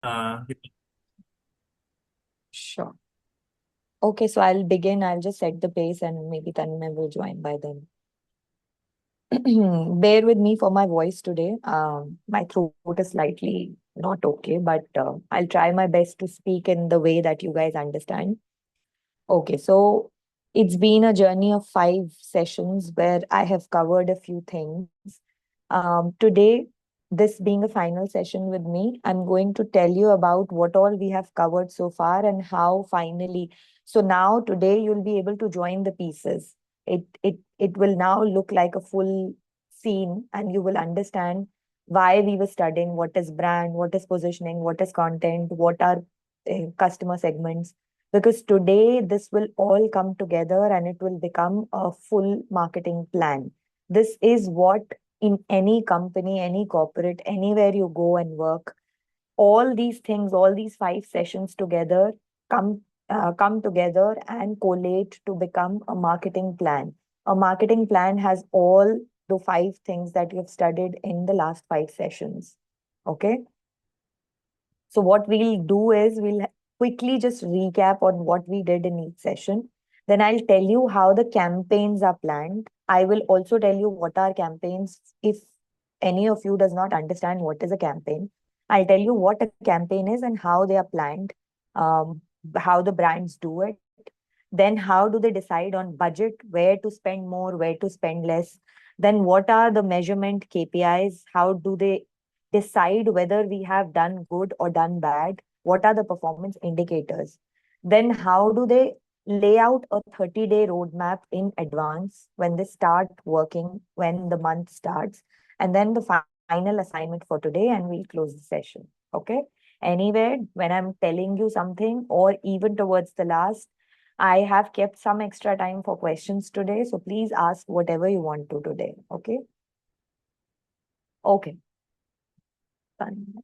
Uh, Sure. Okay, so I'll begin. I'll just set the pace and maybe Tanmay will join by then. Bear with me for my voice today. My throat is slightly not okay, but I'll try my best to speak in the way that you guys understand. Okay, so it's been a journey of 5 sessions where I have covered a few things. Today, this being a final session with me, I'm going to tell you about what all we have covered so far and how finally. So now today you'll be able to join the pieces. It will now look like a full scene, and you will understand why we were studying what is brand, what is positioning, what is content, what are customer segments, because today this will all come together and it will become a full marketing plan. This is what, in any company, any corporate, anywhere you go and work, all these things, all these 5 sessions together come together and collate to become a marketing plan. A marketing plan has all the 5 things that you've studied in the last 5 sessions. Okay. So what we'll do is we'll quickly just recap on what we did in each session. Then I'll tell you how the campaigns are planned. I will also tell you what are campaigns. If any of you does not understand what is a campaign, I'll tell you what a campaign is and how they are planned, how the brands do it. Then how do they decide on budget, where to spend more, where to spend less? Then what are the measurement KPIs? How do they decide whether we have done good or done bad? What are the performance indicators? Then how do they lay out a 30-day roadmap in advance when they start working, when the month starts? And then the final assignment for today, and we'll close the session. Okay. Anywhere, when I'm telling you something, or even towards the last, I have kept some extra time for questions today, so please ask whatever you want to today. Okay. Okay. Done.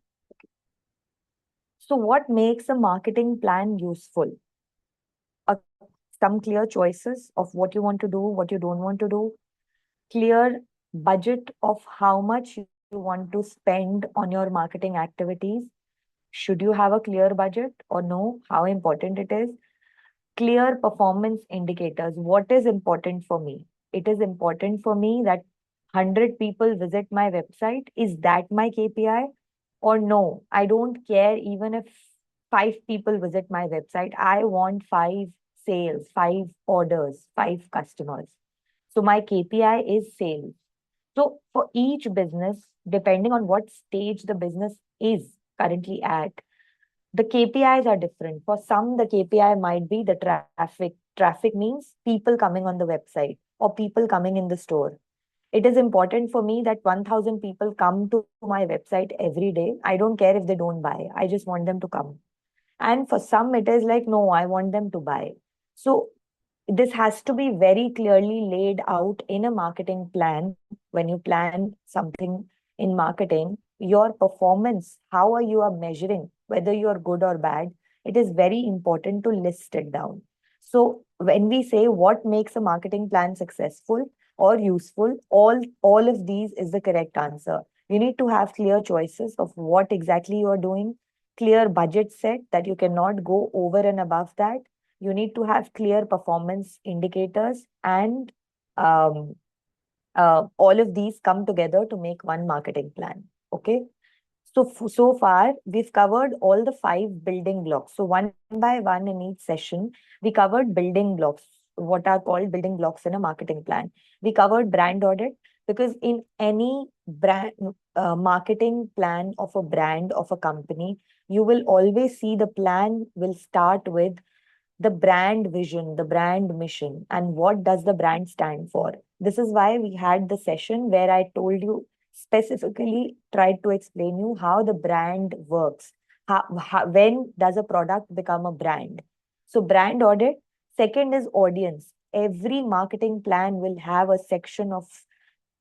So, what makes a marketing plan useful? Uh, some clear choices of what you want to do, what you don't want to do, clear budget of how much you want to spend on your marketing activities. Should you have a clear budget or no? How important it is? Clear performance indicators. What is important for me? It is important for me that 100 people visit my website. Is that my KPI? Or no, I don't care even if 5 people visit my website. I want 5 sales, 5 orders, 5 customers. So my KPI is sales. So for each business, depending on what stage the business is currently at, the KPIs are different. For some, the KPI might be the traffic. Traffic means people coming on the website or people coming in the store. It is important for me that 1,000 people come to my website every day. I don't care if they don't buy. I just want them to come. And for some, it is like, no, I want them to buy. So this has to be very clearly laid out in a marketing plan. When you plan something in marketing, your performance, how are you are measuring whether you are good or bad, it is very important to list it down. So when we say what makes a marketing plan successful or useful, all of these is the correct answer. You need to have clear choices of what exactly you are doing, clear budget set that you cannot go over and above that. You need to have clear performance indicators, and um, all of these come together to make one marketing plan. Okay. So, so far, we've covered all the 5 building blocks. So, one by one in each session, we covered building blocks, what are called building blocks in a marketing plan. We covered brand audit, because in any brand marketing plan of a brand of a company, you will always see the plan will start with the brand vision, the brand mission, and what does the brand stand for. This is why we had the session where I told you, specifically tried to explain you how the brand works. When does a product become a brand? So brand audit. Second is audience. Every marketing plan will have a section of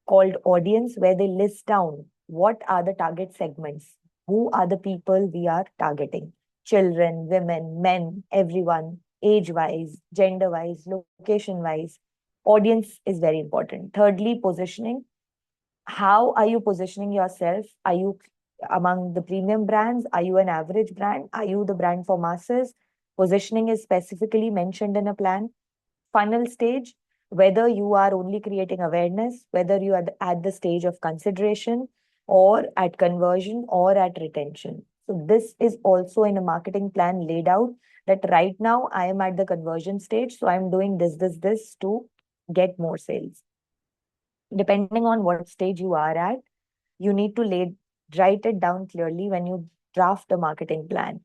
called audience where they list down what are the target segments, who are the people we are targeting: children, women, men, everyone, age wise, gender wise, location wise. Audience is very important. Thirdly, positioning. How are you positioning yourself? Are you among the premium brands? Are you an average brand? Are you the brand for masses? Positioning is specifically mentioned in a plan. Funnel stage, whether you are only creating awareness, whether you are at the stage of consideration or at conversion or at retention. So this is also in a marketing plan laid out, that right now I am at the conversion stage. So I'm doing this to get more sales. Depending on what stage you are at, you need to write it down clearly when you draft a marketing plan.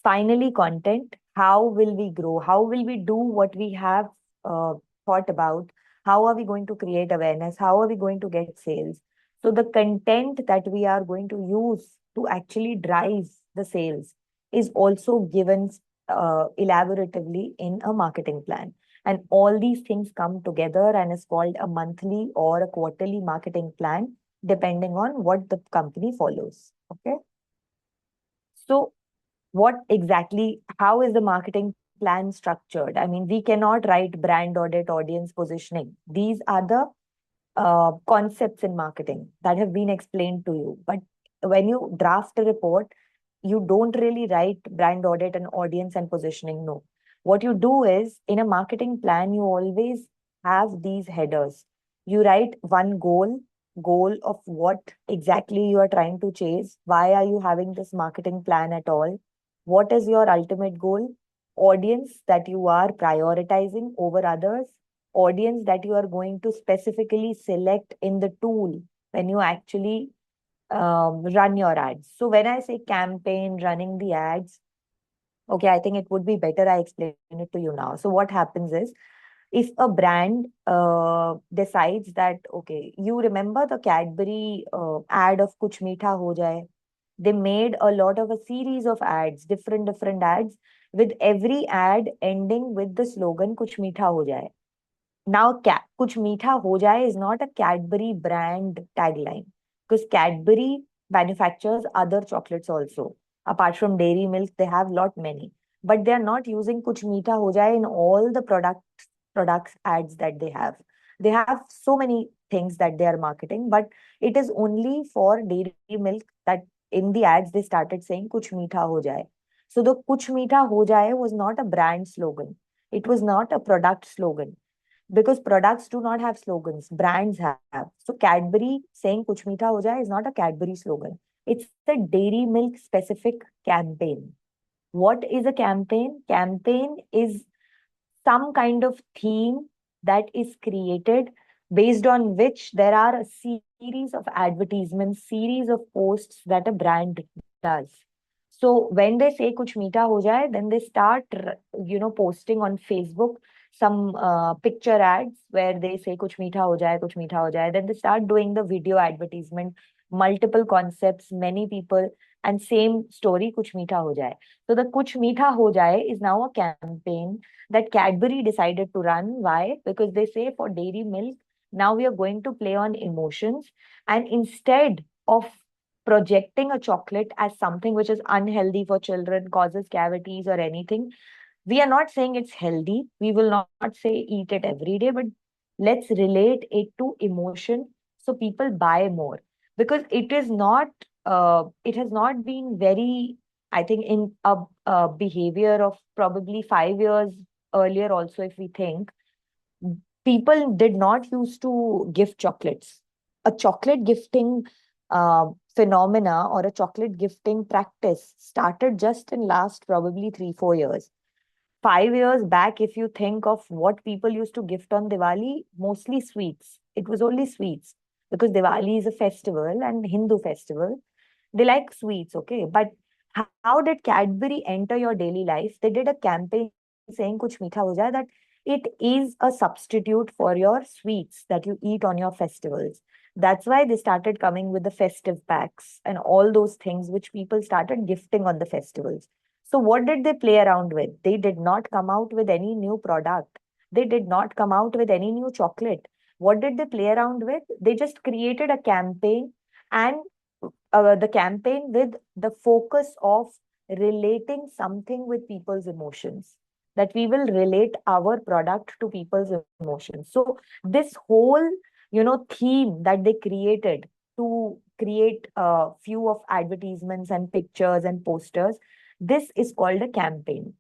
Finally, content. How will we grow? How will we do what we have uh, thought about? How are we going to create awareness? How are we going to get sales? So the content that we are going to use to actually drive the sales is also given elaboratively in a marketing plan. And all these things come together and is called a monthly or a quarterly marketing plan, depending on what the company follows. Okay. So what exactly, how is the marketing plan structured? I mean, we cannot write brand audit, audience positioning. These are the concepts in marketing that have been explained to you. But when you draft a report, you don't really write brand audit and audience and positioning. No. What you do is, in a marketing plan, you always have these headers. You write one goal of what exactly you are trying to chase. Why are you having this marketing plan at all? What is your ultimate goal? Audience that you are prioritizing over others, audience that you are going to specifically select in the tool when you actually run your ads. So when I say campaign, running the ads, okay, I think it would be better I explain it to you now. So what happens is, if a brand decides that, okay, you remember the Cadbury ad of Kuch Meetha Ho Jaye? They made a lot of a series of ads, different ads, with every ad ending with the slogan Kuch Meetha Ho Jaye. Now, Kuch Meetha Ho Jaye is not a Cadbury brand tagline, because Cadbury manufactures other chocolates also. Apart from dairy milk, they have lot many, but they are not using Kuch Meetha Ho Jaye in all the products ads that they have. They have so many things that they are marketing, but it is only for dairy milk that in the ads they started saying Kuch Meetha Ho Jaye. So the Kuch Meetha Ho Jaye was not a brand slogan. It was not a product slogan, because products do not have slogans, brands have. So Cadbury saying Kuch Meetha Ho Jaye is not a Cadbury slogan. It's a dairy milk specific campaign. What is a campaign? Campaign is some kind of theme that is created, based on which there are a series of advertisements, series of posts that a brand does. So when they say kuch meeta ho jaye, then they start posting on Facebook some picture ads where they say kuch meeta ho jaye, kuch meeta ho jaye. Then they start doing the video advertisement, multiple concepts, many people, and same story, kuch meeta ho jaye. So the kuch meeta ho jaye is now a campaign that Cadbury decided to run. Why? Because they say for dairy milk, now we are going to play on emotions. And instead of projecting a chocolate as something which is unhealthy for children, causes cavities or anything, we are not saying it's healthy. We will not say eat it every day, but let's relate it to emotion so people buy more. Because it has not been very, I think, in a behavior of probably 5 years earlier also, if we think, people did not used to gift chocolates. A chocolate gifting phenomena or a chocolate gifting practice started just in last probably 3 4 years. 5 years back, if you think of what people used to gift on Diwali, mostly sweets. It was only sweets, because Diwali is a festival and Hindu festival. They like sweets, okay? But how did Cadbury enter your daily life? They did a campaign saying Kuch Meetha Ho Jaye, that it is a substitute for your sweets that you eat on your festivals. That's why they started coming with the festive packs and all those things which people started gifting on the festivals. So what did they play around with? They did not come out with any new product. They did not come out with any new chocolate. What did they play around with? They just created a campaign, and the campaign with the focus of relating something with people's emotions, that we will relate our product to people's emotions. So this whole theme that they created to create a few of advertisements and pictures and posters. This is called a campaign,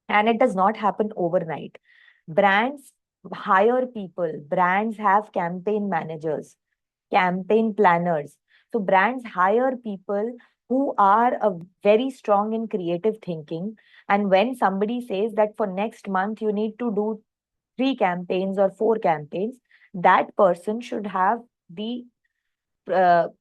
and it does not happen overnight. Brands hire people, brands have campaign managers, campaign planners. So brands hire people who are very strong in creative thinking. And when somebody says that for next month you need to do 3 campaigns or 4 campaigns, that person should have the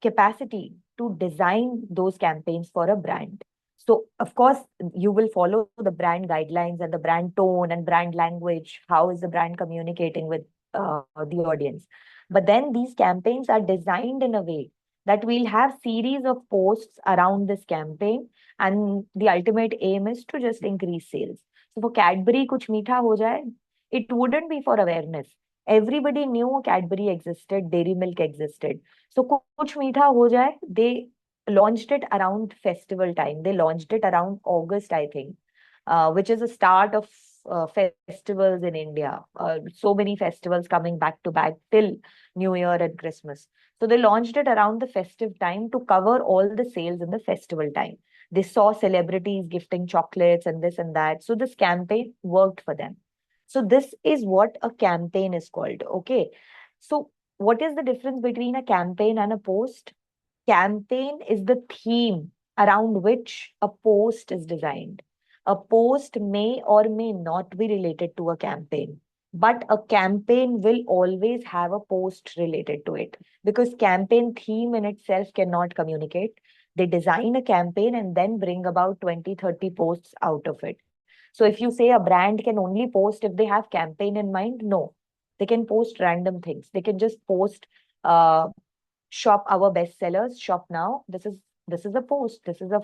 capacity to design those campaigns for a brand. So, of course, you will follow the brand guidelines and the brand tone and brand language. How is the brand communicating with the audience? But then these campaigns are designed in a way that we'll have series of posts around this campaign, and the ultimate aim is to just increase sales. So, for Cadbury, kuch meetha ho jaye, it wouldn't be for awareness. Everybody knew Cadbury existed, Dairy Milk existed. So Kuch Meetha Ho Jaye, they launched it around festival time. They launched it around August, I think, which is the start of festivals in India. So many festivals coming back to back till New Year and Christmas. So they launched it around the festive time to cover all the sales in the festival time. They saw celebrities gifting chocolates and this and that. So this campaign worked for them. So this is what a campaign is called. Okay. So what is the difference between a campaign and a post? Campaign is the theme around which a post is designed. A post may or may not be related to a campaign, but a campaign will always have a post related to it, because campaign theme in itself cannot communicate. They design a campaign and then bring about 20, 30 posts out of it. So if you say a brand can only post if they have campaign in mind, no. They can post random things. They can just post uh, shop our bestsellers, shop now. This is a post. This is a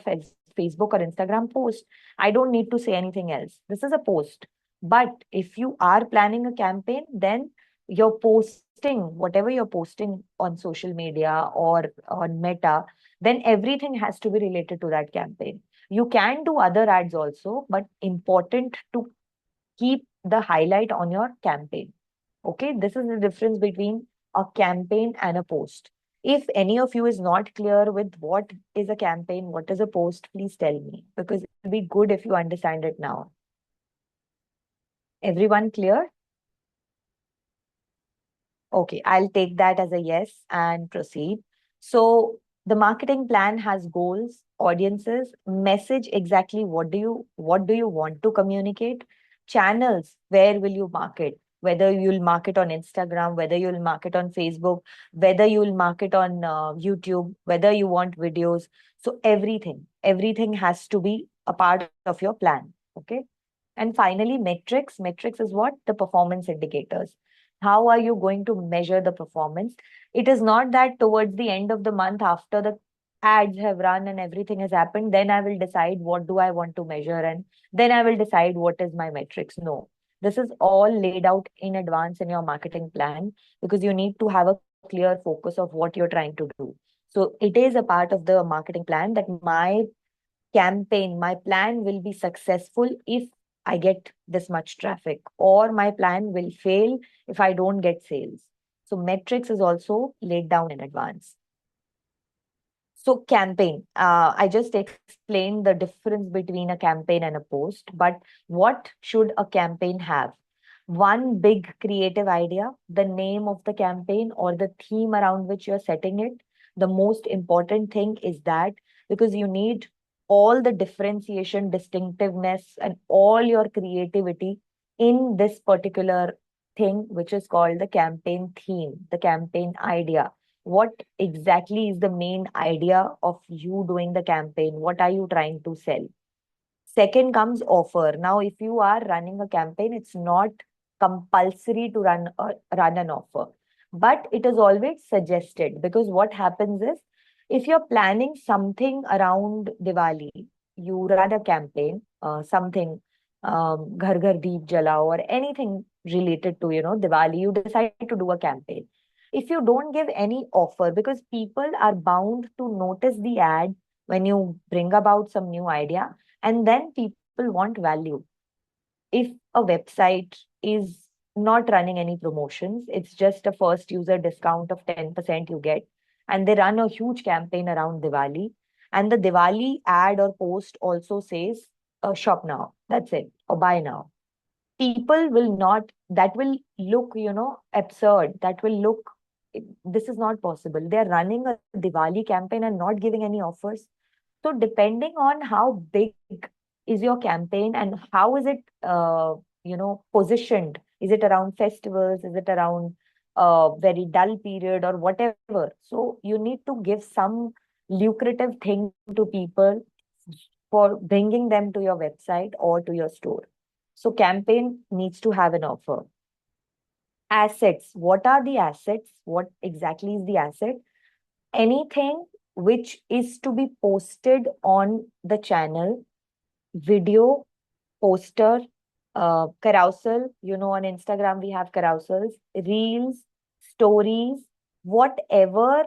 Facebook or Instagram post. I don't need to say anything else. This is a post. But if you are planning a campaign, then you're posting whatever you're posting on social media or on Meta, then everything has to be related to that campaign. You can do other ads also, but important to keep the highlight on your campaign. Okay, this is the difference between a campaign and a post. If any of you is not clear with what is a campaign, what is a post, please tell me, because it will be good if you understand it now. Everyone clear? Okay, I'll take that as a yes and proceed. So the marketing plan has goals, audiences, message exactly what do you want to communicate, channels, where will you market, whether you'll market on Instagram, whether you'll market on Facebook, whether you'll market on YouTube, whether you want videos. So everything has to be a part of your plan. Okay. And finally, metrics. Metrics is what? The performance indicators. How are you going to measure the performance? It is not that towards the end of the month, after the ads have run and everything has happened, then I will decide what do I want to measure, and then I will decide what is my metrics. No, this is all laid out in advance in your marketing plan, because you need to have a clear focus of what you're trying to do. So it is a part of the marketing plan that my plan will be successful if I get this much traffic, or my plan will fail if I don't get sales. So metrics is also laid down in advance. So campaign, I just explained the difference between a campaign and a post, but what should a campaign have? One big creative idea, the name of the campaign or the theme around which you're setting it. The most important thing is that, because you need all the differentiation, distinctiveness, and all your creativity in this particular thing, which is called the campaign theme, the campaign idea. What exactly is the main idea of you doing the campaign? What are you trying to sell? Second comes offer. Now, if you are running a campaign, it's not compulsory to run an offer, but it is always suggested, because what happens is, if you're planning something around Diwali, you run a campaign, something Ghar Ghar Deep Jalao or anything related to Diwali, you decide to do a campaign. If you don't give any offer, because people are bound to notice the ad when you bring about some new idea, and then people want value. If a website is not running any promotions, it's just a first user discount of 10% you get, and they run a huge campaign around Diwali. And the Diwali ad or post also says, shop now. That's it. Or buy now. People will not, that will look, absurd. That will look, this is not possible. They're running a Diwali campaign and not giving any offers. So depending on how big is your campaign and how is it, positioned, is it around festivals, is it around a very dull period or whatever, so you need to give some lucrative thing to people for bringing them to your website or to your store. So campaign needs to have an offer. Assets. What are the assets? What exactly is the asset? Anything which is to be posted on the channel, video, poster, carousel. On Instagram, we have carousels, reels, stories, whatever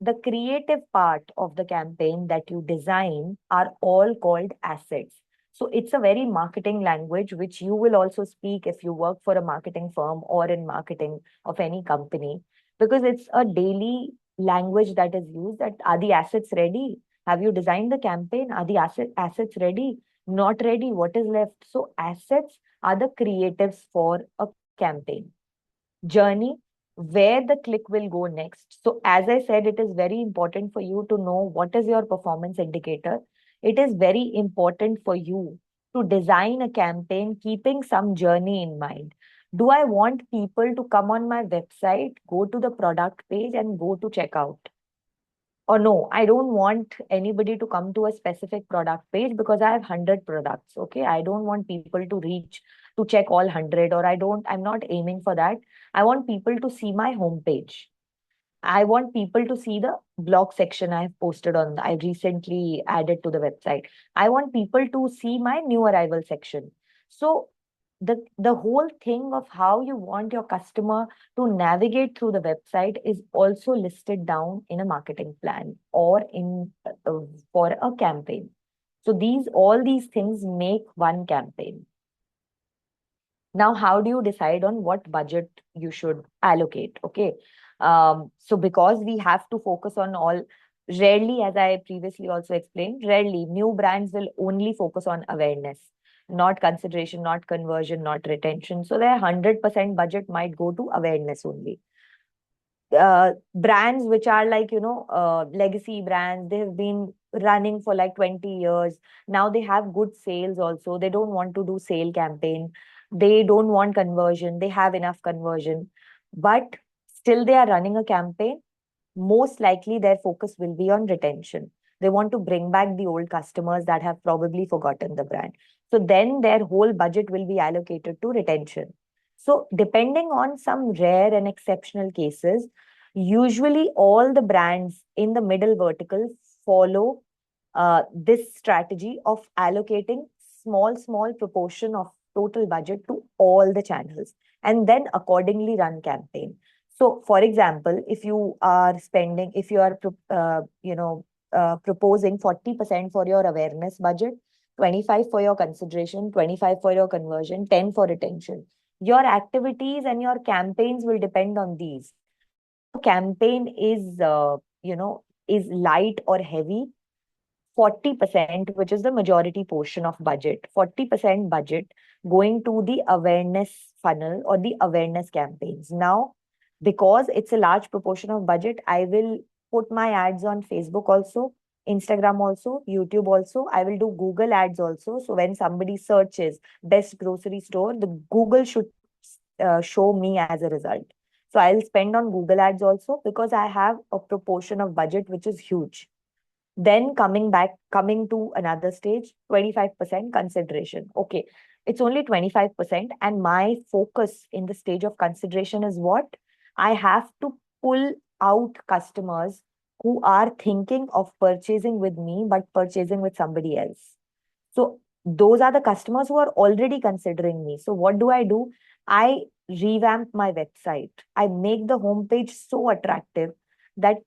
the creative part of the campaign that you design are all called assets. So it's a very marketing language, which you will also speak if you work for a marketing firm or in marketing of any company, because it's a daily language that is used. That are the assets ready? Have you designed the campaign? Are the assets ready? Not ready? What is left? So assets are the creatives for a campaign. Journey, where the click will go next. So as I said, it is very important for you to know what is your performance indicator. It is very important for you to design a campaign keeping some journey in mind. Do I want people to come on my website, go to the product page and go to checkout? Or no, I don't want anybody to come to a specific product page because I have 100 products. Okay. I don't want people to reach to check all 100, or I'm not aiming for that. I want people to see my homepage. I want people to see the blog section I've posted on, I recently added to the website. I want people to see my new arrival section. So the whole thing of how you want your customer to navigate through the website is also listed down in a marketing plan or in for a campaign. So all these things make one campaign. Now, how do you decide on what budget you should allocate? Okay. So because we have to focus on all, rarely, as I previously also explained, rarely new brands will only focus on awareness, not consideration, not conversion, not retention. So their 100% budget might go to awareness only. Brands which are like, legacy brands, they have been running for like 20 years. Now they have good sales also. They don't want to do sale campaign. They don't want conversion. They have enough conversion. But still they are running a campaign. Most likely their focus will be on retention. They want to bring back the old customers that have probably forgotten the brand. So then their whole budget will be allocated to retention. So depending on some rare and exceptional cases, usually all the brands in the middle vertical follow this strategy of allocating small proportion of total budget to all the channels and then accordingly run campaign. So, for example, if you are, proposing 40% for your awareness budget, 25 for your consideration, 25 for your conversion, 10 for retention. Your activities and your campaigns will depend on these. If your campaign is light or heavy, 40%, which is the majority portion of budget, 40% budget going to the awareness funnel or the awareness campaigns. Now, because it's a large proportion of budget, I will put my ads on Facebook also, Instagram also, YouTube also. I will do Google ads also. So when somebody searches best grocery store, the Google should show me as a result. So I'll spend on Google ads also because I have a proportion of budget which is huge. Then coming to another stage, 25% consideration. Okay, it's only 25%. And my focus in the stage of consideration is what? I have to pull out customers who are thinking of purchasing with me, but purchasing with somebody else. So those are the customers who are already considering me. So what do? I revamp my website. I make the homepage so attractive that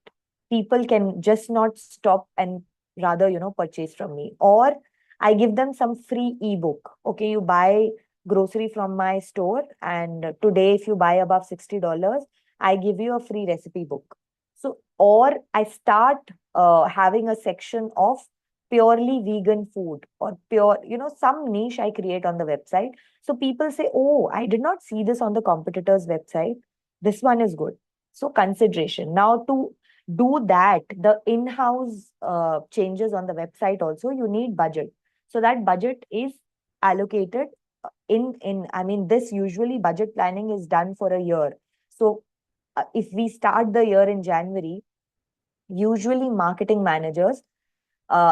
people can just not stop and rather, purchase from me. Or I give them some free ebook. Okay, you buy grocery from my store, and today, if you buy above $60, I give you a free recipe book. So or I start having a section of purely vegan food or pure, some niche I create on the website. So people say, oh, I did not see this on the competitor's website. This one is good. So consideration. Now to do that, the in-house changes on the website also, you need budget. So that budget is allocated I mean, this usually budget planning is done for a year. So if we start the year in January, usually marketing managers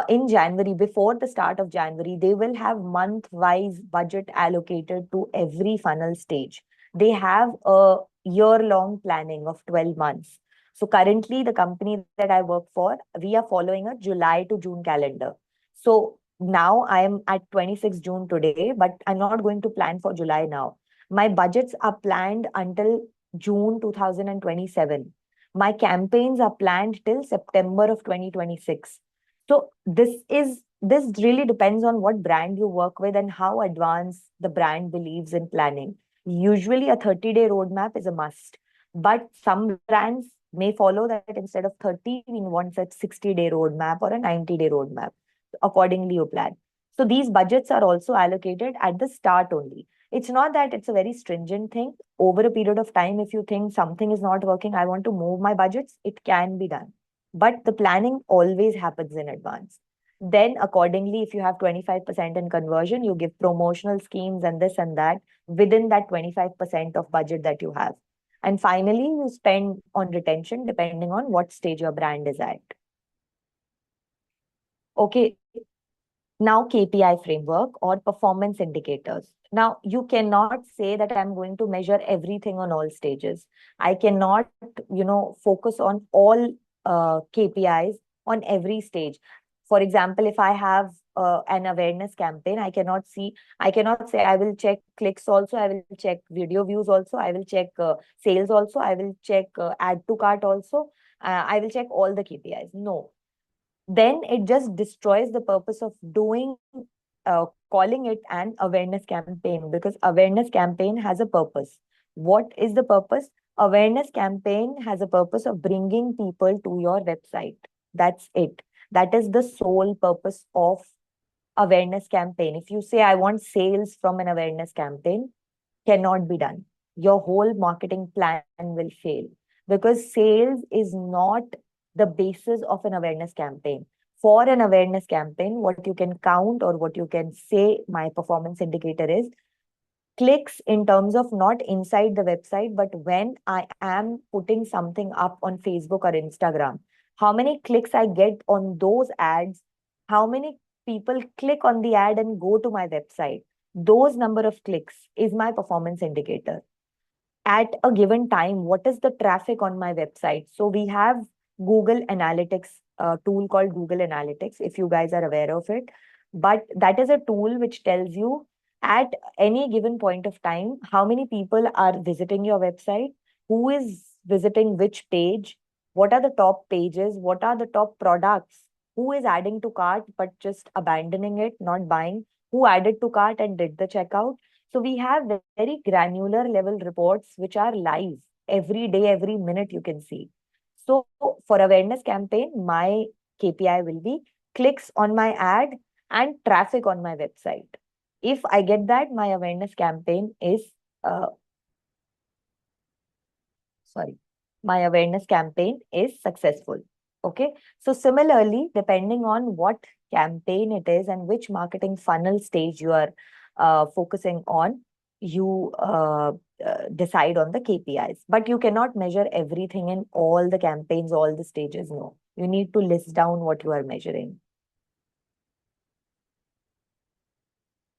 in January, before the start of January, they will have month-wise budget allocated to every funnel stage. They have a year-long planning of 12 months. So currently, the company that I work for, we are following a July to June calendar. So now I am at 26 June today, but I'm not going to plan for July now. My budgets are planned until June 2027. My campaigns are planned till September of 2026. So this really depends on what brand you work with and how advanced the brand believes in planning. Usually a 30-day roadmap is a must, but some brands may follow that instead of 30, we want a 60-day roadmap or a 90-day roadmap. Accordingly, you plan. So these budgets are also allocated at the start only. It's not that it's a very stringent thing. Over a period of time, if you think something is not working, I want to move my budgets, it can be done, but the planning always happens in advance. Then accordingly, if you have 25% in conversion, you give promotional schemes and this and that within that 25% of budget that you have. And finally, you spend on retention depending on what stage your brand is at. Okay, now KPI framework or performance indicators. Now you cannot say that I'm going to measure everything on all stages. I cannot, focus on all KPIs on every stage. For example, if I have an awareness campaign, I cannot say I will check clicks also, I will check video views also, I will check sales also, I will check add to cart also, I will check all the KPIs. No, then it just destroys the purpose of doing calling it an awareness campaign, because awareness campaign has a purpose. What is the purpose? Awareness campaign has a purpose of bringing people to your website. That's it. That is the sole purpose of awareness campaign. If you say I want sales from an awareness campaign, cannot be done. Your whole marketing plan will fail, because sales is not the basis of an awareness campaign. For an awareness campaign, what you can count or what you can say, my performance indicator is clicks in terms of not inside the website, but when I am putting something up on Facebook or Instagram, how many clicks I get on those ads, how many people click on the ad and go to my website. Those number of clicks is my performance indicator. At a given time, what is the traffic on my website? So we have Google Analytics, a tool called Google Analytics, if you guys are aware of it. But that is a tool which tells you at any given point of time how many people are visiting your website, who is visiting which page, what are the top pages, what are the top products, who is adding to cart but just abandoning it, not buying, who added to cart and did the checkout. So we have very granular level reports which are live every day, every minute you can see. So for awareness campaign, my KPI will be clicks on my ad and traffic on my website. If I get that, my awareness campaign is uh, sorry, my awareness campaign is successful. Okay. So similarly, depending on what campaign it is and which marketing funnel stage you are focusing on, you decide on the KPIs. But you cannot measure everything in all the campaigns, all the stages. No, you need to list down what you are measuring.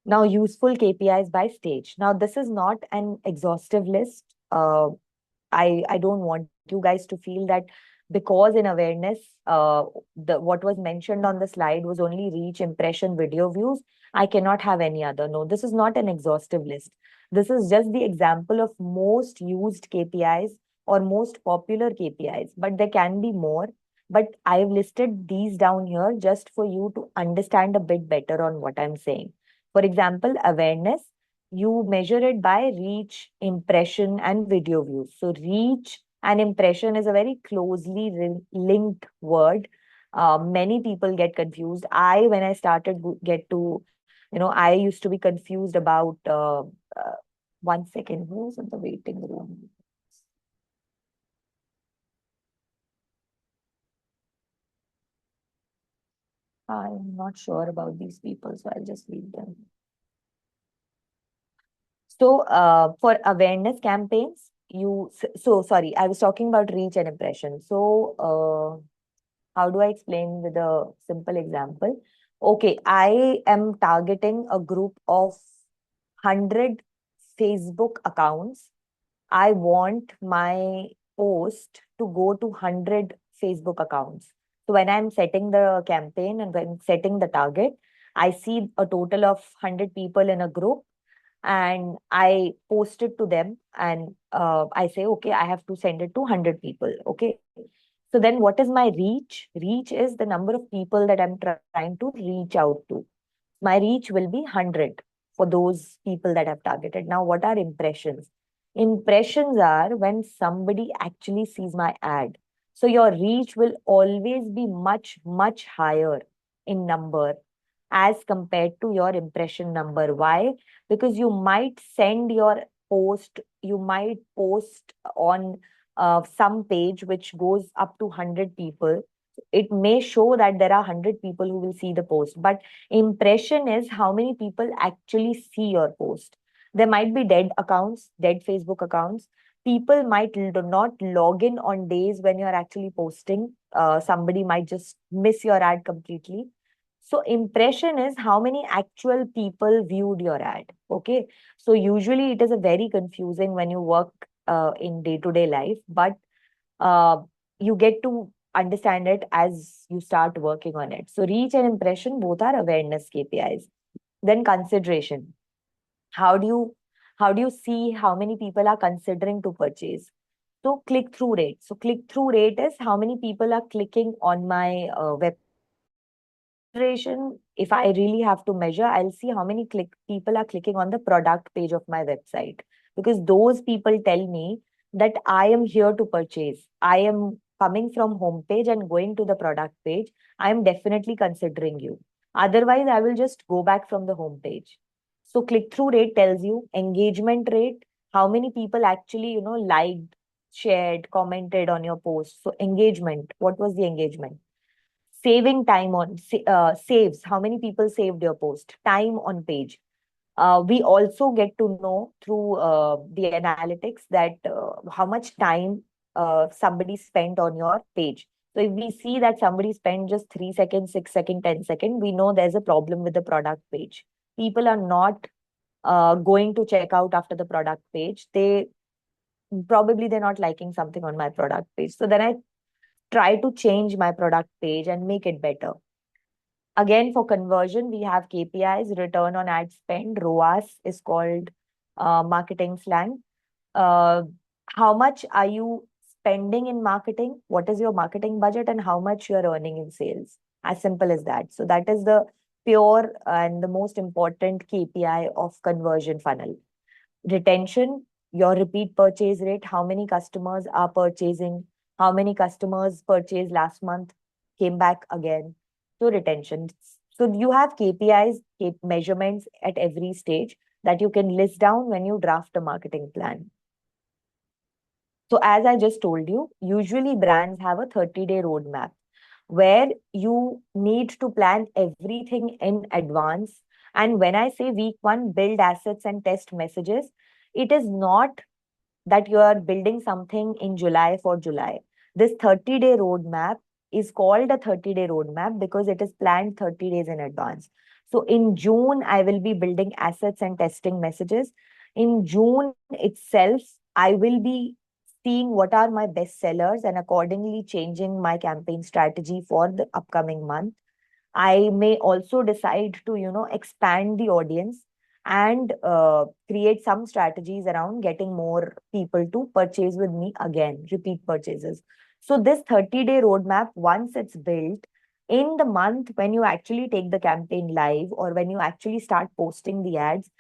Now, useful KPIs by stage. Now, this is not an exhaustive list. I don't want you guys to feel that because in awareness, the what was mentioned on the slide was only reach, impression, video views. I cannot have any other. No, this is not an exhaustive list. This is just the example of most used KPIs or most popular KPIs, but there can be more. But I've listed these down here just for you to understand a bit better on what I'm saying. For example, awareness, you measure it by reach, impression, and video views. So reach And impression is a very closely linked word. Many people get confused. When I started get to, I used to be confused about, 1 second, who's in the waiting room? I'm not sure about these people, so I'll just leave them. So, for awareness campaigns, so sorry, I was talking about reach and impression. So, how do I explain with a simple example? Okay, I am targeting a group of 100 Facebook accounts. I want my post to go to 100 Facebook accounts. So when I'm setting the campaign and when setting the target, I see a total of 100 people in a group and I post it to them, and I say, okay, I have to send it to 100 people. Okay. So then what is my reach? Reach is the number of people that I'm trying to reach out to. My reach will be 100 for those people that I've targeted. Now, what are impressions? Impressions are when somebody actually sees my ad. So your reach will always be much, much higher in number as compared to your impression number. Why? Because you might send your post, you might post on some page which goes up to 100 people. It may show that there are 100 people who will see the post, but impression is how many people actually see your post. There might be dead accounts, dead Facebook accounts. People might not log in on days when you're actually posting. Somebody might just miss your ad completely. So impression is how many actual people viewed your ad. Okay. So usually it is a very confusing when you work in day-to-day life, but uh, you get to understand it as you start working on it. So reach and impression both are awareness KPIs. Then consideration. How do you how do you see how many people are considering to purchase? So click through rate. So click through rate is how many people are clicking on my website. Consideration, if I really have to measure, I'll see how many people are clicking on the product page of my website, because those people tell me that I am here to purchase. I am coming from homepage and going to the product page. I am definitely considering you. Otherwise, I will just go back from the homepage. So click through rate tells you engagement rate, how many people actually, liked, shared, commented on your post. So engagement, what was the engagement? Saving time on saves, how many people saved your post, time on page. We also get to know through the analytics that how much time somebody spent on your page. So if we see that somebody spent just 3 seconds, 6 seconds, 10 seconds, we know there's a problem with the product page. People are not going to check out after the product page. They're not liking something on my product page. So then I try to change my product page and make it better. Again, for conversion, we have KPIs, return on ad spend, ROAS is called marketing slang. Uh, how much are you spending in marketing? What is your marketing budget and how much you're earning in sales? As simple as that. So that is the pure and the most important KPI of conversion funnel. Retention, your repeat purchase rate, how many customers are purchasing, how many customers purchased last month, came back again. So retention. So you have KPIs, measurements at every stage that you can list down when you draft a marketing plan. So as I just told you, usually brands have a 30-day roadmap where you need to plan everything in advance. And when I say week one, build assets and test messages, it is not that you are building something in July for July. This 30-day roadmap is called a 30-day roadmap because it is planned 30 days in advance. So in June, I will be building assets and testing messages. In June itself, I will be seeing what are my best sellers and accordingly changing my campaign strategy for the upcoming month. I may also decide to, expand the audience and create some strategies around getting more people to purchase with me again, repeat purchases. So this 30-day roadmap, once it's built, in the month when you actually take the campaign live or when you actually start posting the ads,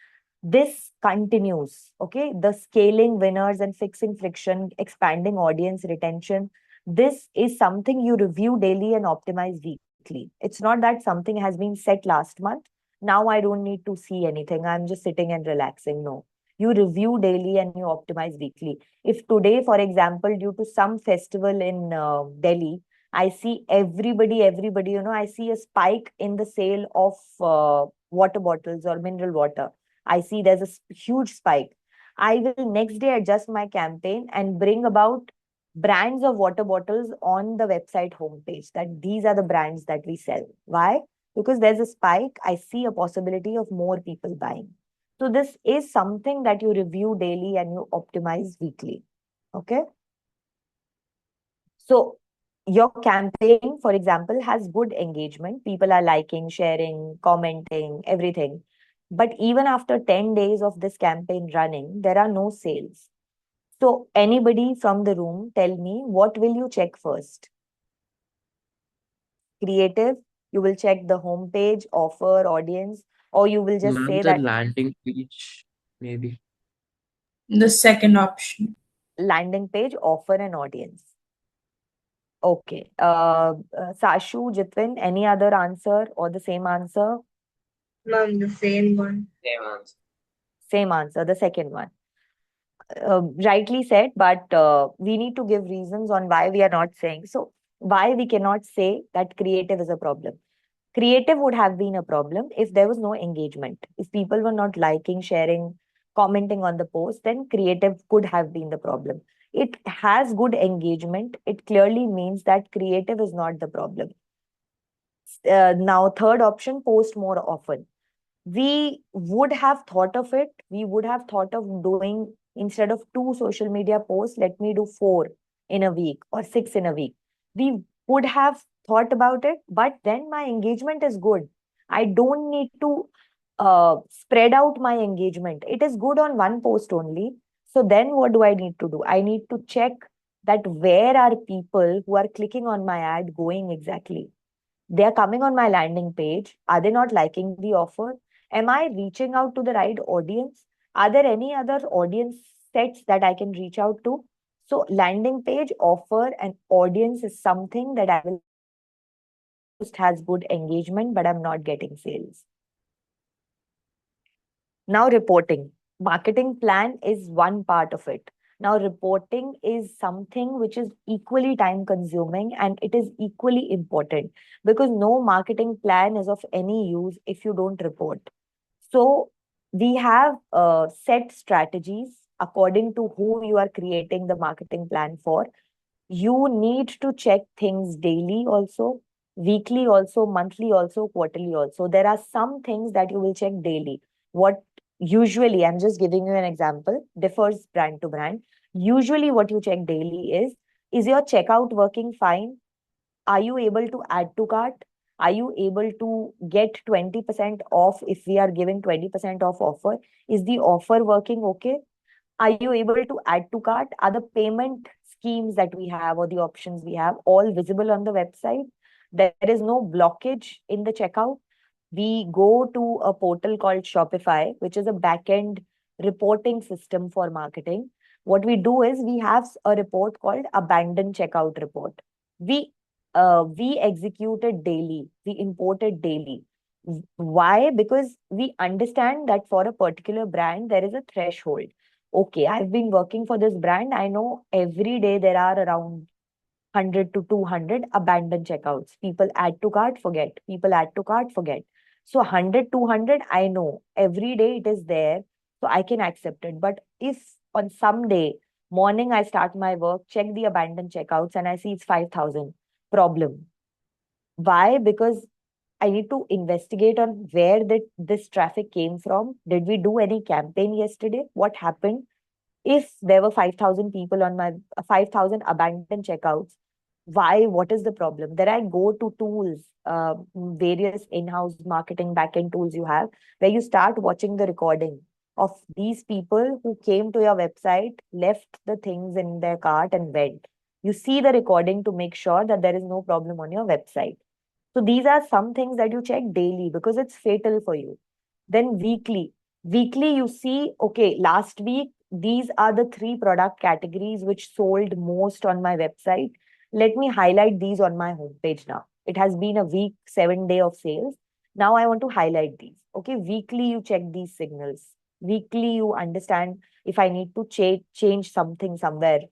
This continues. Okay, the scaling winners and fixing friction, expanding audience retention, this is something you review daily and optimize weekly. It's not that something has been set last month, now I don't need to see anything, I'm just sitting and relaxing. No, you review daily and you optimize weekly. If today, for example, due to some festival in Delhi, I see everybody, I see a spike in the sale of water bottles or mineral water. I see there's a huge spike. I will next day adjust my campaign and bring about brands of water bottles on the website homepage, that these are the brands that we sell. Why? Because there's a spike. I see a possibility of more people buying. So this is something that you review daily and you optimize weekly. Okay. So your campaign, for example, has good engagement. People are liking, sharing, commenting, everything. But even after 10 days of this campaign running, there are no sales. So anybody from the room, tell me, what will you check first? Creative, you will check the homepage, offer, audience, or you will just Ma'am, say the that landing page, maybe. The second option. landing page, offer, and audience. Okay. Sashu, Jitwin, any other answer or the same answer? Ma'am, the same one. Same answer, the second one. Rightly said, but we need to give reasons on why we are not saying. So, why we cannot say that creative is a problem? Creative would have been a problem if there was no engagement. If people were not liking, sharing, commenting on the post, then creative could have been the problem. It has good engagement. It clearly means that creative is not the problem. Now, third option, post more often. We would have thought of it. We would have thought of doing, instead of 2 social media posts, let me do 4 in a week or 6 in a week. We would have thought about it, but then my engagement is good. I don't need to spread out my engagement. It is good on one post only. So then what do I need to do? I need to check that where are people who are clicking on my ad going exactly. They are coming on my landing page. Are they not liking the offer? Am I reaching out to the right audience? Are there any other audience sets that I can reach out to? So, landing page, offer, and audience is something that I will check if my post has good engagement, but I'm not getting sales. Now, reporting. Marketing plan is one part of it. Now, reporting is something which is equally time consuming and it is equally important, because no marketing plan is of any use if you don't report. So, we have set strategies according to who you are creating the marketing plan for. You need to check things daily also, weekly also, monthly also, quarterly also. There are some things that you will check daily. What usually, I'm just giving you an example, differs brand to brand. Usually, what you check daily is your checkout working fine? Are you able to add to cart? Are you able to get 20% off if we are giving 20% off offer? Is the offer working okay? Are you able to add to cart? Are the payment schemes that we have or the options we have all visible on the website? There is no blockage in the checkout. We go to a portal called Shopify, which is a back-end reporting system for marketing. What we do is we have a report called abandoned checkout report. We execute it daily. We import it daily. Why? Because we understand that for a particular brand, there is a threshold. Okay, I've been working for this brand. I know every day there are around 100 to 200 abandoned checkouts. People add to cart, forget. People add to cart, forget. So 100, 200, I know every day it is there. So I can accept it. But if on some day, morning I start my work, check the abandoned checkouts and I see it's 5,000, problem. Why? Because I need to investigate on where this traffic came from. Did we do any campaign yesterday? What happened? If there were 5,000 people on my 5,000 abandoned checkouts, why? What is the problem? Then I go to tools, various in-house marketing backend tools you have, where you start watching the recording of these people who came to your website, left the things in their cart and went. You see the recording to make sure that there is no problem on your website. So these are some things that you check daily because it's fatal for you. Then weekly. Weekly, you see, okay, last week, these are the 3 product categories which sold most on my website. Let me highlight these on my homepage now. It has been a week, 7 day of sales. Now I want to highlight these. Okay, weekly, you check these signals. Weekly, you understand if I need to change something somewhere.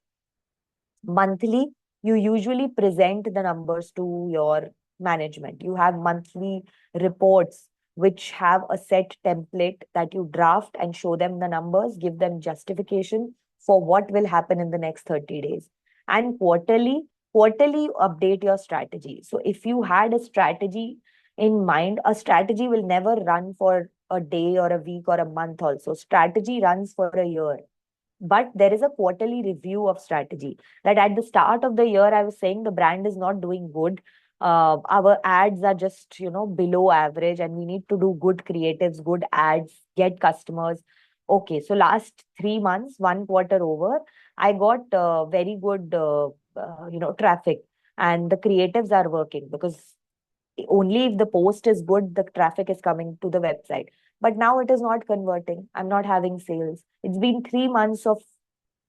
Monthly, you usually present the numbers to your management. You have monthly reports which have a set template that you draft and show them the numbers, give them justification for what will happen in the next 30 days. And quarterly you update your strategy. So if you had a strategy in mind, a strategy will never run for a day or a week or a month also. Strategy runs for a year, but there is a quarterly review of strategy. That at the start of the year I was saying the brand is not doing good, our ads are just below average, and we need to do good creatives, good ads, get customers. Okay, so last 3 months, 1 quarter over, I got very good traffic, and the creatives are working, because only if the post is good, the traffic is coming to the website. But now it is not converting. I'm not having sales. It's been 3 months of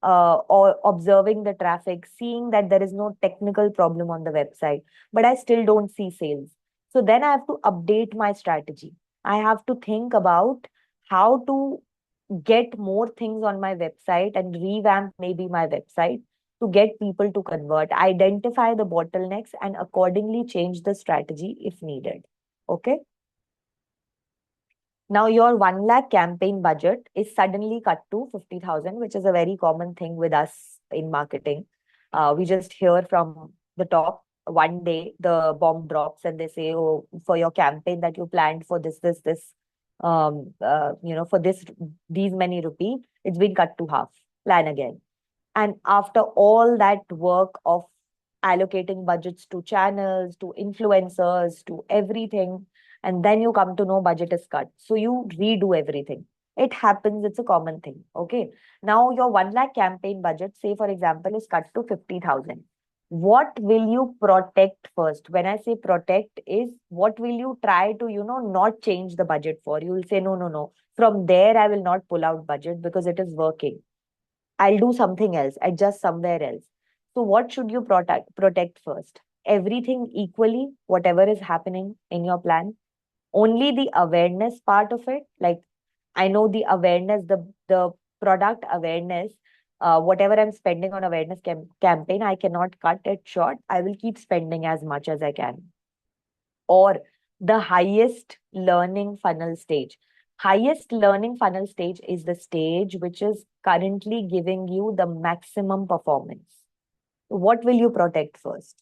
or observing the traffic, seeing that there is no technical problem on the website, but I still don't see sales. So then I have to update my strategy. I have to think about how to get more things on my website and revamp maybe my website to get people to convert, identify the bottlenecks, and accordingly change the strategy if needed. Okay. Now your 1 lakh campaign budget is suddenly cut to 50,000, which is a very common thing with us in marketing. We just hear from the top one day, the bomb drops and they say, oh, for your campaign that you planned for this, for these many rupee, it's been cut to half. Plan again. And after all that work of allocating budgets to channels, to influencers, to everything, and then you come to know budget is cut. So you redo everything. It happens, it's a common thing. Okay. Now your 1 lakh campaign budget, say for example, is cut to 50,000. What will you protect first? When I say protect, is what will you try to, not change the budget for? You will say, no, no, no. From there, I will not pull out budget because it is working. I'll do something else, adjust somewhere else. So what should you protect first? Everything equally, whatever is happening in your plan. Only the awareness part of it, like I know the awareness, the product awareness, whatever I'm spending on awareness campaign, I cannot cut it short. I will keep spending as much as I can. Or the highest learning funnel stage. Highest learning funnel stage is the stage which is currently giving you the maximum performance. What will you protect first?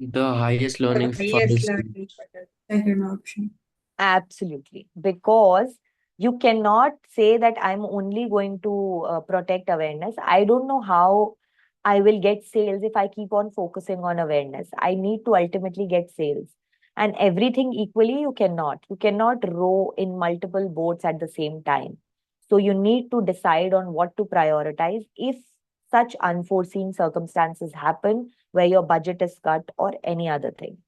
The highest The learning funnel highest stage. learning pattern. Second option. Absolutely. Because you cannot say that I'm only going to protect awareness. I don't know how I will get sales if I keep on focusing on awareness. I need to ultimately get sales. And everything equally, you cannot. You cannot row in multiple boats at the same time. So you need to decide on what to prioritize if such unforeseen circumstances happen where your budget is cut or any other thing.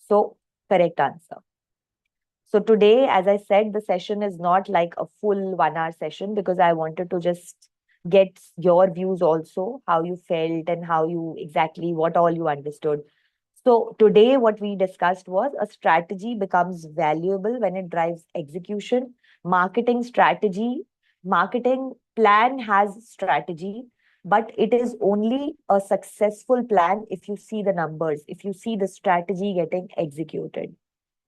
So, correct answer. So today, as I said, the session is not like a full 1 hour session because I wanted to just get your views also, how you felt and how you exactly what all you understood. So today, what we discussed was a strategy becomes valuable when it drives execution. Marketing strategy, marketing plan has strategy, but it is only a successful plan if you see the numbers, if you see the strategy getting executed.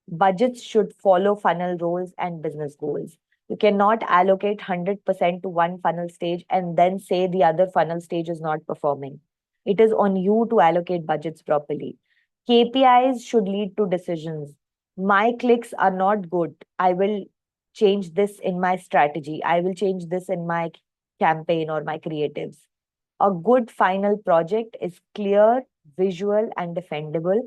Budgets should follow funnel roles and business goals. You cannot allocate 100% to one funnel stage and then say the other funnel stage is not performing. It is on you to allocate budgets properly. KPIs should lead to decisions. My clicks are not good. I will change this in my strategy. I will change this in my campaign or my creatives. A good final project is clear, visual, and defendable.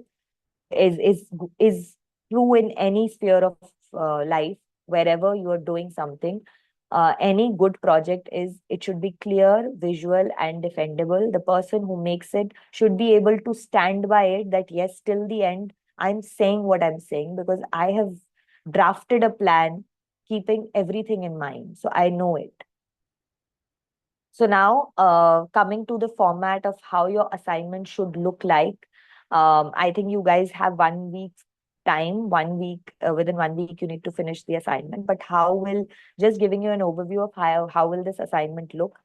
Is true in any sphere of life. Wherever you are doing something, any good project is, it should be clear, visual, and defendable. The person who makes it should be able to stand by it, that yes, till the end I'm saying what I'm saying because I have drafted a plan keeping everything in mind. So I know it. So now, coming to the format of how your assignment should look like, I think you guys have 1 week time, 1 week, within 1 week, you need to finish the assignment. But how will, just giving you an overview of how will this assignment look?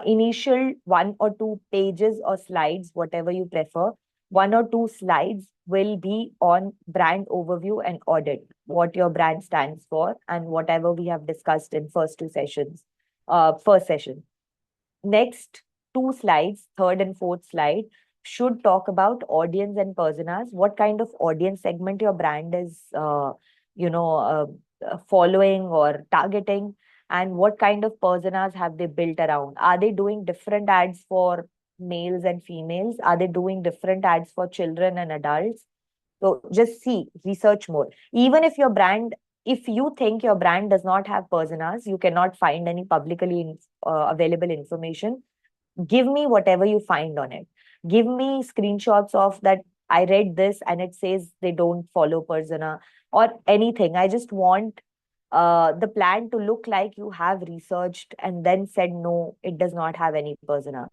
Initial 1 or 2 pages or slides, whatever you prefer, 1 or 2 slides will be on brand overview and audit, what your brand stands for, and whatever we have discussed in first 2 sessions, first session. Next 2 slides, third and fourth slide, should talk about audience and personas, what kind of audience segment your brand is, you know, following or targeting, and what kind of personas have they built around. Are they doing different ads for males and females? Are they doing different ads for children and adults? So just see, research more. Even if your brand, if you think your brand does not have personas, you cannot find any publicly available information, give me whatever you find on it. Give me screenshots of that. I read this and it says they don't follow persona or anything. I just want the plan to look like you have researched and then said, no, it does not have any persona.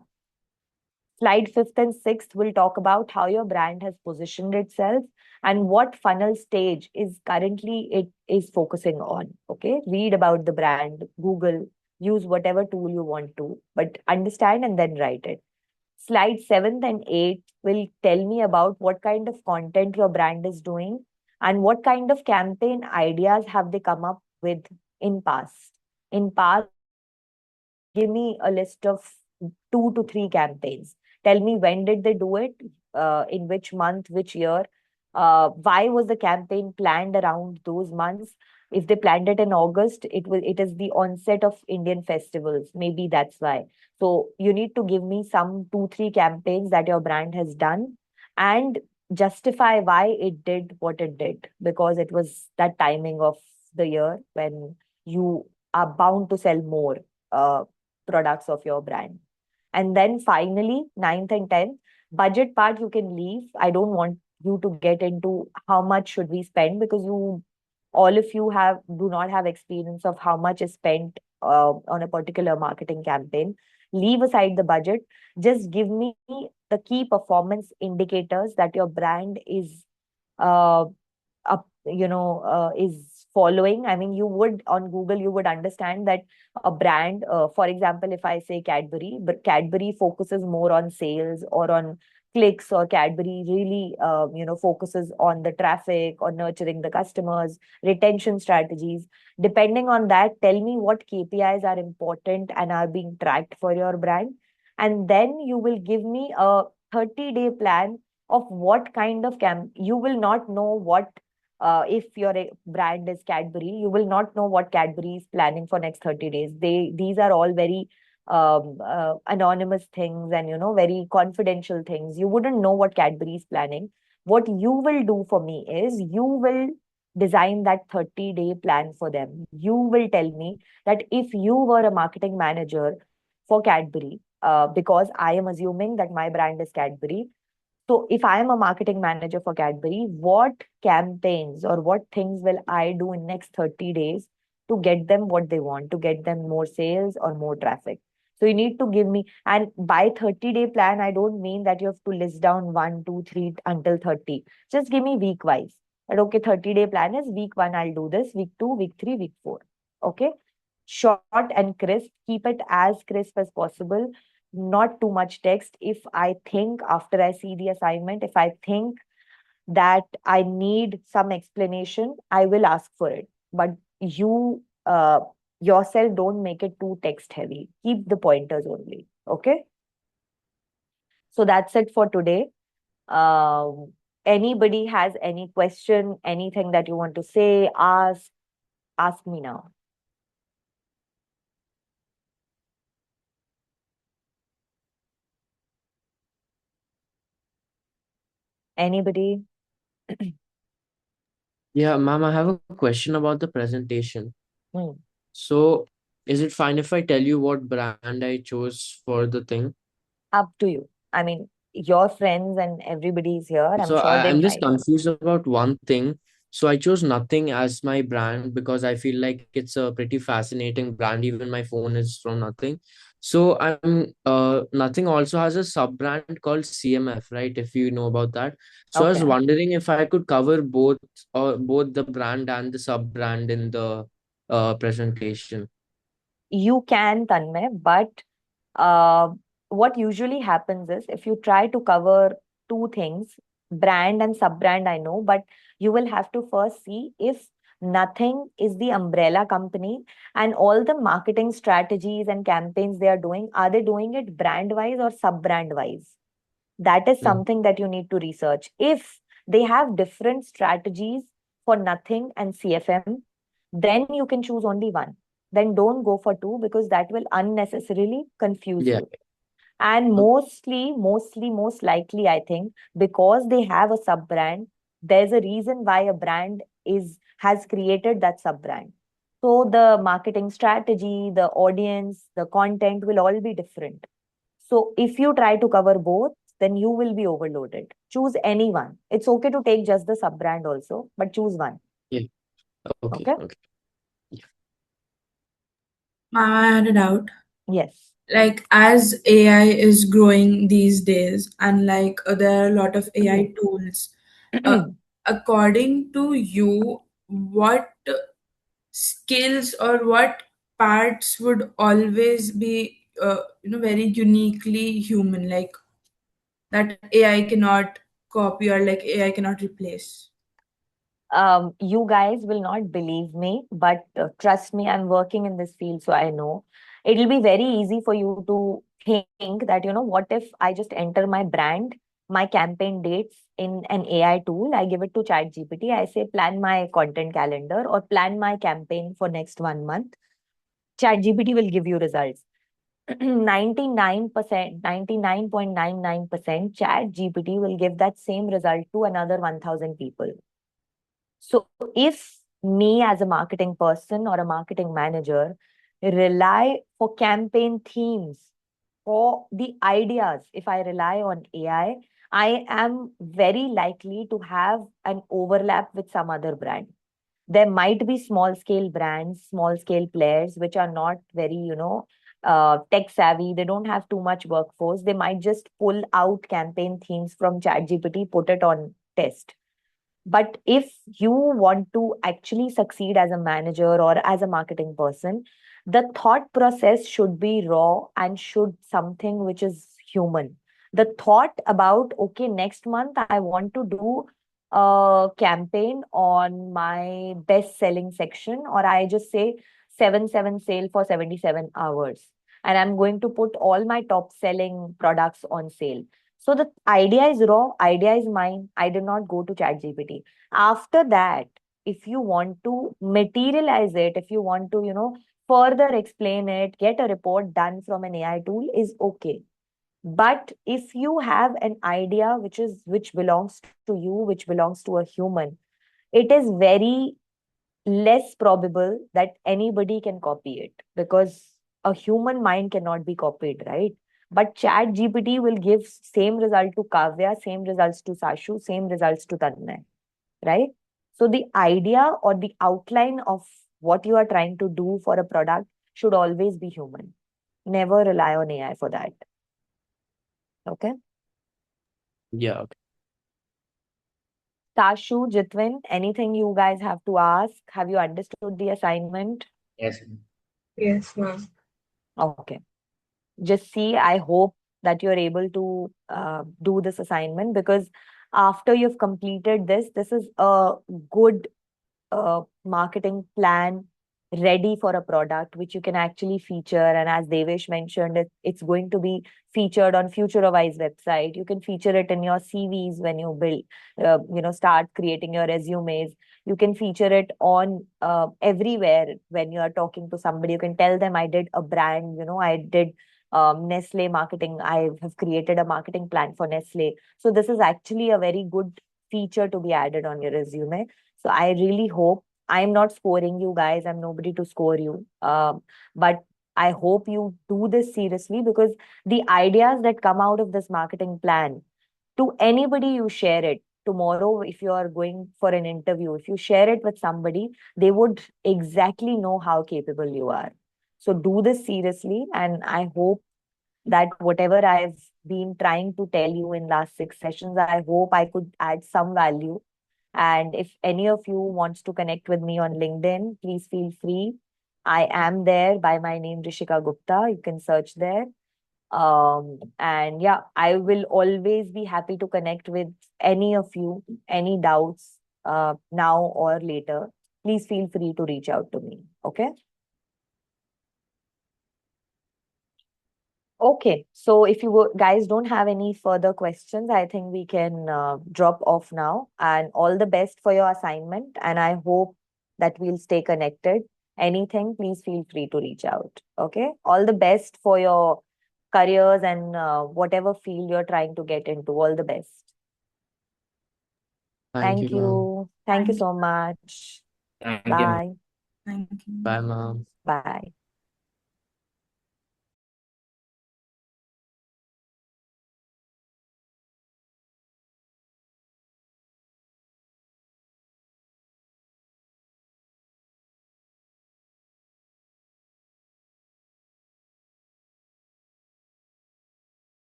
Slide fifth and sixth will talk about how your brand has positioned itself and what funnel stage is currently it is focusing on. Okay, read about the brand, Google, use whatever tool you want to, but understand and then write it. Slide seventh and eighth will tell me about what kind of content your brand is doing and what kind of campaign ideas have they come up with in past. In past, give me a list of 2 to 3 campaigns. Tell me when did they do it, in which month, which year, why was the campaign planned around those months. If they planned it in August, it is the onset of Indian festivals, maybe that's why. So you need to give me some 2 3 campaigns that your brand has done and justify why it did what it did, because it was that timing of the year when you are bound to sell more uh, products of your brand. And then finally, ninth and 10th, budget part you can leave. I don't want you to get into how much should we spend, because you, all of you have do not have experience of how much is spent on a particular marketing campaign. Leave aside the budget. Just give me the key performance indicators that your brand is uh, up, is following. I mean, you would on Google, you would understand that a brand, for example, if I say Cadbury, but Cadbury focuses more on sales or on clicks, or Cadbury really, focuses on the traffic or nurturing the customers, retention strategies. Depending on that, tell me what KPIs are important and are being tracked for your brand. And then you will give me a 30-day plan of what kind of you will not know what, if your brand is Cadbury, you will not know what Cadbury is planning for next 30 days. These are all very anonymous things and very confidential things. You wouldn't know what Cadbury is planning. What you will do for me is you will design that 30-day plan for them. You will tell me that if you were a marketing manager for Cadbury, because I am assuming that my brand is Cadbury, so if I am a marketing manager for Cadbury, what campaigns or what things will I do in next 30 days to get them what they want, to get them more sales or more traffic? So you need to give me, and by 30-day plan, I don't mean that you have to list down 1, 2, 3 until 30. Just give me week wise. That okay, 30-day plan is week 1, I'll do this, week 2, week 3, week 4. Okay. Short and crisp. Keep it as crisp as possible, not too much text. If I think after I see the assignment, if I think that I need some explanation, I will ask for it. But you yourself don't make it too text heavy. Keep the pointers only. Okay. So that's it for today. Anybody has any question, anything that you want to say, ask me now. Anybody? Yeah, ma'am, I have a question about the presentation. Hmm. So, is it fine if I tell you what brand I chose for the thing? Up to you. I mean, your friends and everybody is here. I'm So, sure they I'm just might. confused about one thing. So I chose Nothing as my brand because I feel like it's a pretty fascinating brand. Even my phone is from Nothing. So Nothing also has a sub brand called CMF, right? If you know about that. So I was Okay. wondering if I could cover both the brand and the sub brand in the presentation. You can, Tanmay, but uh, what usually happens is if you try to cover two things, brand and sub brand, I know, but you will have to first see if Nothing is the umbrella company and all the marketing strategies and campaigns they are doing, are they doing it brand wise or sub brand wise? That is Mm. something that you need to research. If they have different strategies for Nothing and CFM, then you can choose only one. Then don't go for two because that will unnecessarily confuse Yeah. you. And most likely, I think, because they have a sub brand, there's a reason why a brand is has created that sub brand. So the marketing strategy, the audience, the content will all be different. So if you try to cover both, then you will be overloaded. Choose any one. It's okay to take just the sub brand also, but choose one. Yeah. Okay. Okay? Okay. Yeah. I had it out. Yes. Like as AI is growing these days, and like there are a lot of AI tools. Uh, According to you, what skills or what parts would always be very uniquely human, like that AI cannot copy or like AI cannot replace? You guys will not believe me, but trust me, I'm working in this field, so I know. It'll be very easy for you to think that, what if I just enter my brand, my campaign dates in an AI tool, I give it to ChatGPT, I say, plan my content calendar or plan my campaign for next 1 month. ChatGPT will give you results. 99%, 99.99% ChatGPT will give that same result to another 1,000 people. So if me as a marketing person or a marketing manager rely for campaign themes, for the ideas, if I rely on I am very likely to have an overlap with some other brand. There might be small scale brands, small scale players, which are not very, tech savvy. They don't have too much workforce. They might just pull out campaign themes from ChatGPT, put it on test. But if you want to actually succeed as a manager or as a marketing person, the thought process should be raw and should something which is human. The thought about, okay, next month I want to do a campaign on my best selling section, or I just say 7 7 sale for 77 hours. And I'm going to put all my top selling products on sale. So the idea is raw, idea is mine. I did not go to ChatGPT. After that, if you want to materialize it, if you want to, further explain it, get a report done from an AI tool is okay. But if you have an idea which belongs to you, which belongs to a human, it is very less probable that anybody can copy it because a human mind cannot be copied, right? But Chat GPT will give same result to Kavya, same results to Sashu, same results to Tanmay, right? So the idea or the outline of what you are trying to do for a product should always be human. Never rely on AI for that. Okay. Yeah. Okay. Sashu, Jitwin, anything you guys have to ask? Have you understood the assignment? Yes. Yes, ma'am. Okay. Just see, I hope that you're able to do this assignment because after you've completed this is a good marketing plan ready for a product which you can actually feature. And as Devesh mentioned, it's going to be featured on Futurowise website. You can feature it in your CVs when you build, start creating your resumes. You can feature it on everywhere when you are talking to somebody. You can tell them I did a brand, I did Nestle marketing. I have created a marketing plan for Nestle. So this is actually a very good feature to be added on your resume. So I really hope I'm not scoring you guys. I'm nobody to score you. But I hope you do this seriously because the ideas that come out of this marketing plan, to anybody you share it, tomorrow, if you are going for an interview, if you share it with somebody, they would exactly know how capable you are. So do this seriously, and I hope that whatever I've been trying to tell you in last 6 sessions, I hope I could add some value. And if any of you wants to connect with me on LinkedIn, please feel free. I am there by my name, Rishika Gupta. You can search there. And yeah, I will always be happy to connect with any of you, any doubts, now or later. Please feel free to reach out to me. Okay. Okay, so if you guys don't have any further questions, I think we can drop off now. And all the best for your assignment. And I hope that we'll stay connected. Anything, please feel free to reach out. Okay, all the best for your careers and whatever field you're trying to get into. All the best. Thank you, Thank ma'am. you. Thank you Thank so much. Thank you, ma'am. Bye. thank you. Bye, ma'am. Bye.